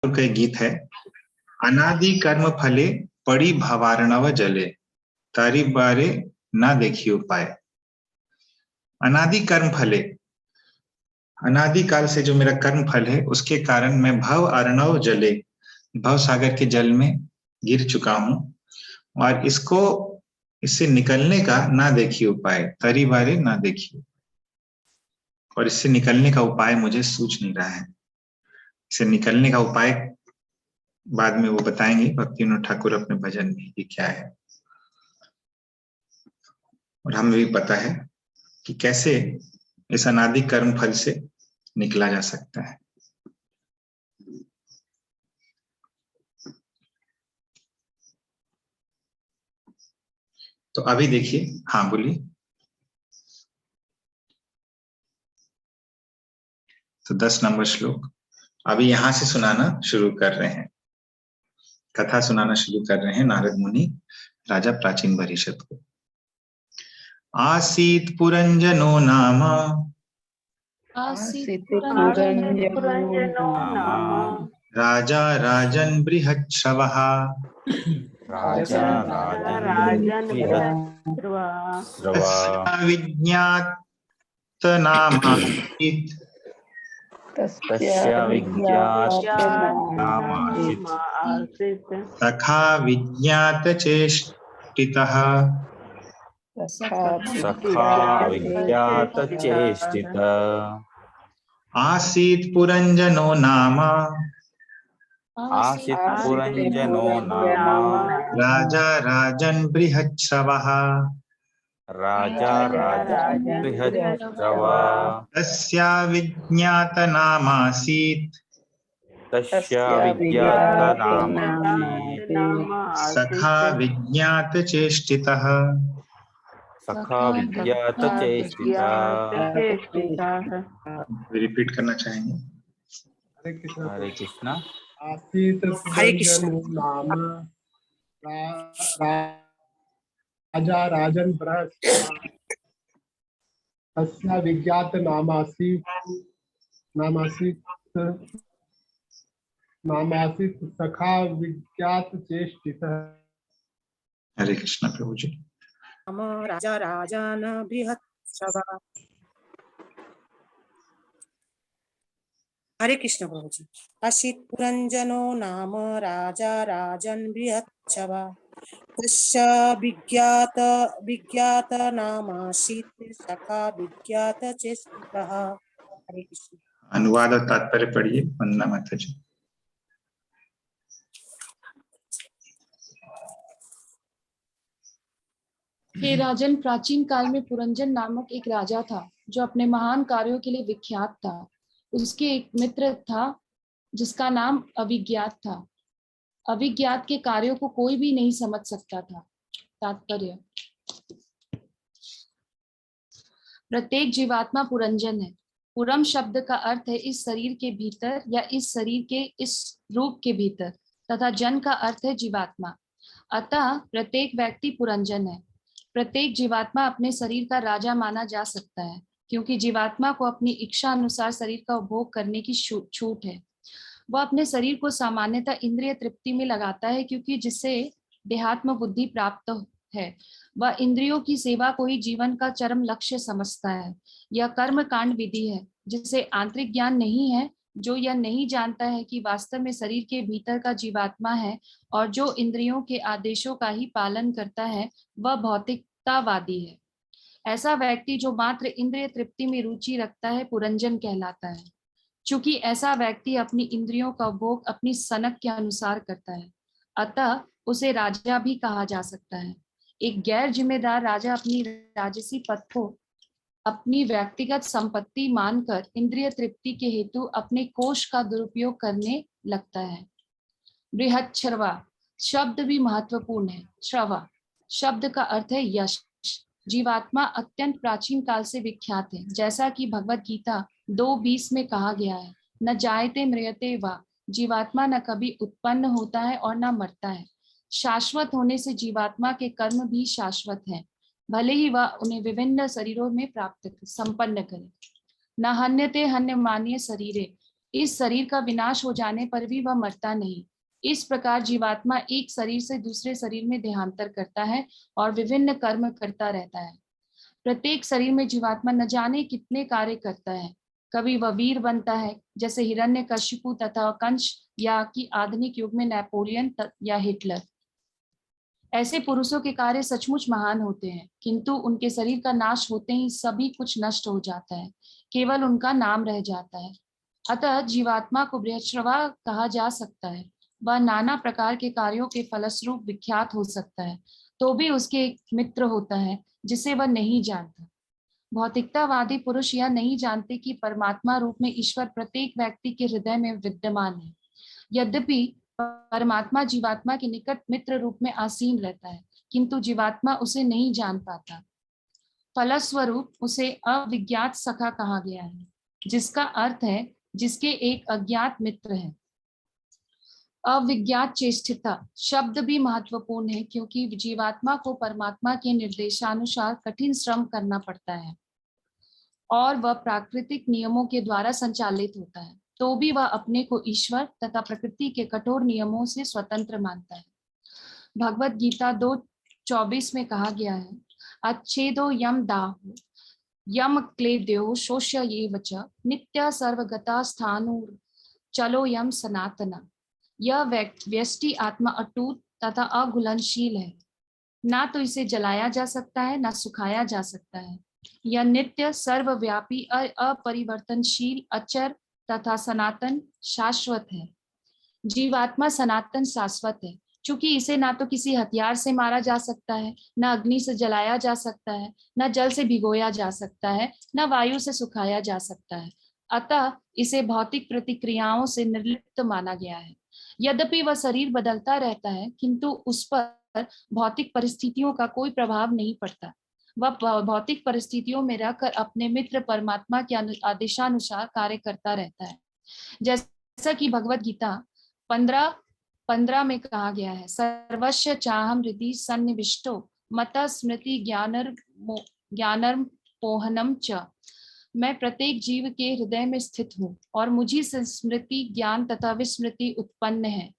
का एक गीत है, अनादि कर्म फले पड़ी भवार्णव जले, तारी बारे ना देखी उपाय। अनादि कर्म फले, अनादि काल से जो मेरा कर्म फल है उसके कारण मैं भव अर्णव जले, भव सागर के जल में गिर चुका हूं और इससे निकलने का ना देखी उपाय, तरी बारे ना देखी, और इससे निकलने का उपाय मुझे सूझ नहीं रहा है। इससे निकलने का उपाय बाद में वो बताएंगे भक्ति विनोद ठाकुर अपने भजन में कि क्या है, और हमें भी पता है कि कैसे इस अनादि कर्म फल से निकला जा सकता है। तो अभी देखिए, हाँ बोलिए। तो 10 नंबर श्लोक अभी यहां से सुनाना शुरू कर रहे हैं, कथा सुनाना शुरू कर रहे हैं नारद मुनि राजा प्राचीन भरिष्यत को। आसीत पुरंजनो नाम, राजा राजन बृहच्छ्रवः, विज्ञात नामासीत्, सखा विज्ञात चेष्टितः, आसीत् पुरंजनो नाम, राजा राजन बृहच्छ्रवः, तस्या विज्ञात नामासीत्, सखा विज्ञात चेष्टितः। रिपीट करना चाहेंगे। हरे कृष्णा। आसीत पुरंजनो नाम, राजा राजन बृहच्छ्रवः, तस्या विज्ञात नामासीत् सखा विज्ञात चेष्टितः। हरे कृष्णा प्रभु जी। राजा राजन बृहच्छ्रवः। हरे कृष्ण प्रभु जी। असित पुरंजनो नाम, राजा राजन बृहच्छ्रवः, तस्य विज्ञात नामासीत्, सखा विज्ञात चेष्टितः। हरे कृष्ण। अनुवाद और तात्पर्य पढ़िए वंदना माता जी। हे राजन, प्राचीन काल में पुरंजन नामक एक राजा था जो अपने महान कार्यों के लिए विख्यात था। उसके एक मित्र था जिसका नाम अविज्ञात था। अविज्ञात के कार्यों को कोई भी नहीं समझ सकता था। तात्पर्य, प्रत्येक जीवात्मा पुरंजन है। पुरम शब्द का अर्थ है इस शरीर के भीतर या इस शरीर के इस रूप के भीतर, तथा जन का अर्थ है जीवात्मा। अतः प्रत्येक व्यक्ति पुरंजन है। प्रत्येक जीवात्मा अपने शरीर का राजा माना जा सकता है, क्योंकि जीवात्मा को अपनी इच्छा अनुसार शरीर का उपभोग करने की छूट है। वह अपने शरीर को सामान्यतः इंद्रिय तृप्ति में लगाता है, क्योंकि जिससे देहात्म बुद्धि प्राप्त है वह इंद्रियों की सेवा को ही जीवन का चरम लक्ष्य समझता है। यह कर्म कांड विधि है जिसे आंतरिक ज्ञान नहीं है। जो यह नहीं जानता है कि वास्तव में शरीर के भीतर का जीवात्मा है और जो इंद्रियों के आदेशों का ही पालन करता है, वह भौतिकतावादी है। ऐसा व्यक्ति जो मात्र इंद्रिय तृप्ति में रुचि रखता है पुरंजन कहलाता है। चूंकि ऐसा व्यक्ति अपनी इंद्रियों का भोग अपनी सनक के अनुसार करता है, अतः उसे राजा भी कहा जा सकता है। एक गैर जिम्मेदार राजा अपनी राजसी पद को अपनी व्यक्तिगत संपत्ति मानकर इंद्रिय तृप्ति के हेतु अपने कोष का दुरुपयोग करने लगता है। बृहच्छ्रवा शब्द भी महत्वपूर्ण है। श्रवा शब्द का अर्थ है यश। जीवात्मा अत्यंत प्राचीन काल से विख्यात है, जैसा कि भगवत गीता 2:20 में कहा गया है, न जायते म्रियते वा, जीवात्मा न कभी उत्पन्न होता है और न मरता है। शाश्वत होने से जीवात्मा के कर्म भी शाश्वत हैं, भले ही वह उन्हें विभिन्न शरीरों में प्राप्त संपन्न करे। न हन्यते हन्य मान्य शरीरे, इस शरीर का विनाश हो जाने पर भी वह मरता नहीं। इस प्रकार जीवात्मा एक शरीर से दूसरे शरीर में देहांतर करता है और विभिन्न कर्म करता रहता है। प्रत्येक शरीर में जीवात्मा न जाने कितने कार्य करता है। कभी वह वीर बनता है, जैसे हिरण्यकशिपु तथा कंस, या कि आधुनिक युग में नेपोलियन या हिटलर। ऐसे पुरुषों के कार्य सचमुच महान होते हैं, किंतु उनके शरीर का नाश होते ही सभी कुछ नष्ट हो जाता है, केवल उनका नाम रह जाता है। अतः जीवात्मा को बृहस्पति कहा जा सकता है। वह नाना प्रकार के कार्यों के फलस्वरूप विख्यात हो सकता है, तो भी उसके एक मित्र होता है जिसे वह नहीं जानता। भौतिकतावादी पुरुष यह नहीं जानते कि परमात्मा रूप में ईश्वर प्रत्येक व्यक्ति के हृदय में विद्यमान है। यद्यपि परमात्मा जीवात्मा के निकट मित्र रूप में आसीन रहता है, किंतु जीवात्मा उसे नहीं जान पाता। फलस्वरूप उसे अविज्ञात सखा कहा गया है, जिसका अर्थ है जिसके एक अज्ञात मित्र है। अविज्ञात चेष्टिता शब्द भी महत्वपूर्ण है, क्योंकि जीवात्मा को परमात्मा के निर्देशानुसार कठिन श्रम करना पड़ता है और वह प्राकृतिक नियमों के द्वारा संचालित होता है, तो भी वह अपने को ईश्वर तथा प्रकृति के कठोर नियमों से स्वतंत्र मानता है। भगवत गीता 2:24 में कहा गया है, अच्छेदो यम दाहु यम क्लेद्यो शोष्य ये वच नित्य सर्वगता स्थानुर चलो यम सनातना। यह व्यष्टि आत्मा अटूट तथा अघुलनशील है, ना तो इसे जलाया जा सकता है, ना सुखाया जा सकता है। यह नित्य, सर्वव्यापी, अपरिवर्तनशील, अचर तथा सनातन शाश्वत है। जीवात्मा सनातन शाश्वत है, चूंकि इसे ना तो किसी हथियार से मारा जा सकता है, ना अग्नि से जलाया जा सकता है, ना जल से भिगोया जा सकता है, ना वायु से सुखाया जा सकता है। अतः इसे भौतिक प्रतिक्रियाओं से निर्लिप्त माना गया है। यद्यपि वह शरीर बदलता रहता है, किंतु उस पर भौतिक परिस्थितियों का कोई प्रभाव नहीं पड़ता। वह भौतिक परिस्थितियों में रहकर अपने मित्र परमात्मा के आदेशानुसार कार्य करता रहता है। जैसा कि भगवत गीता 15:15 में कहा गया है, सर्वस्य चाहम हृदि सन्निविष्टो मत स्मृति ज्ञानर्म पोहनम च। मैं प्रत्येक जीव के हृदय में स्थित हूँ और मुझी से स्मृति, ज्ञान तथा विस्मृति उत्पन्न है।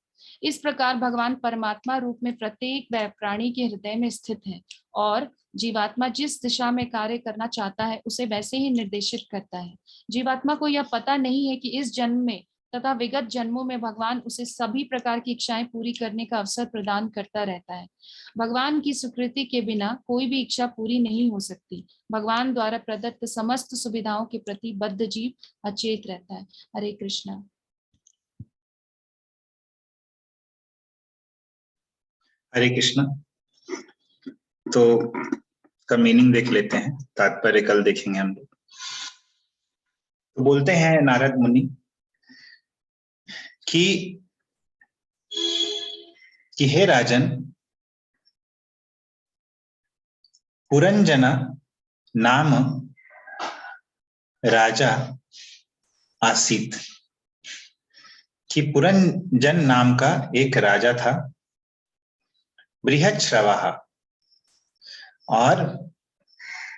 इस प्रकार भगवान परमात्मा रूप में प्रत्येक प्राणी के हृदय में स्थित है और जीवात्मा जिस दिशा में कार्य करना चाहता है उसे वैसे ही निर्देशित करता है। जीवात्मा को यह पता नहीं है कि इस जन्म में तथा विगत जन्मों में भगवान उसे सभी प्रकार की इच्छाएं पूरी करने का अवसर प्रदान करता रहता है। भगवान की स्वीकृति के बिना कोई भी इच्छा पूरी नहीं हो सकती। भगवान द्वारा प्रदत्त समस्त सुविधाओं के प्रति बद्ध जीव अचेत रहता है। हरे कृष्णा। हरे कृष्णा। तो का मीनिंग देख लेते हैं, तात्पर्य कल देखेंगे हम लोग। तो बोलते हैं नारद मुनि कि हे राजन, पुरंजना नाम राजा आसीत, कि पुरंजन नाम का एक राजा था, बृहच्छ्रवाः, और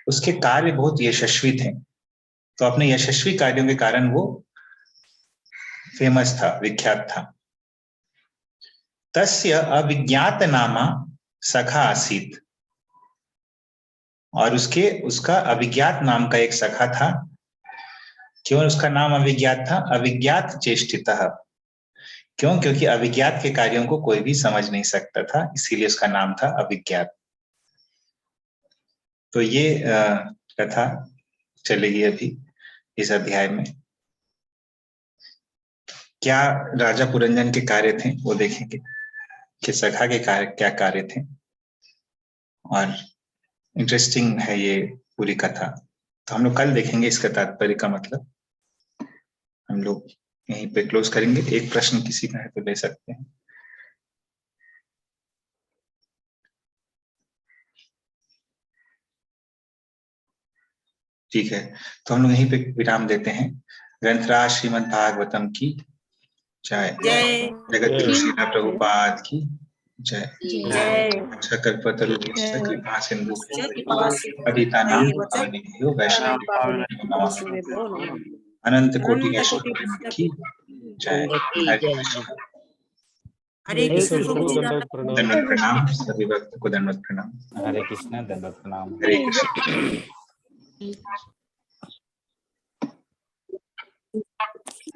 उसके कार्य बहुत यशस्वी थे। तो अपने यशस्वी कार्यों के कारण वो फेमस था, विख्यात था। तस्य अविज्ञात नामा सखा आसीत, और उसका अविज्ञात नाम का एक सखा था। क्यों उसका नाम अविज्ञात था? अविज्ञात चेष्टितः। क्यों? क्योंकि अविज्ञात के कार्यों को कोई भी समझ नहीं सकता था, इसीलिए उसका नाम था अविज्ञात। तो ये कथा चलेगी अभी इस अध्याय में। क्या राजा पुरंजन के कार्य थे वो देखेंगे कि सखा के कार्य क्या कार्य थे, और इंटरेस्टिंग है ये पूरी कथा। तो हम लोग कल देखेंगे इसका तात्पर्य का मतलब। हम लोग यहीं पे क्लोज करेंगे। एक प्रश्न किसी का है तो ले सकते हैं। ठीक है, तो हम लोग यहीं पे विराम देते हैं। ग्रंथराज श्रीमद् भागवतम की जय। जगत गुरु श्रील प्रभुपाद की जय। कल्पतरुभ्यश्च कृपा सिन्धुभ्यो पतितानां पावनेभ्यो वैष्णवेभ्यो नमः। अनंत कोटि ऐश्वर्य की जय। हरे कृष्ण कृष्ण, प्रभु जी, दंडवत प्रणाम। दंडवत प्रणाम, सभी भक्त को दंडवत प्रणाम। हरे कृष्ण, दंडवत प्रणाम। हरे कृष्ण।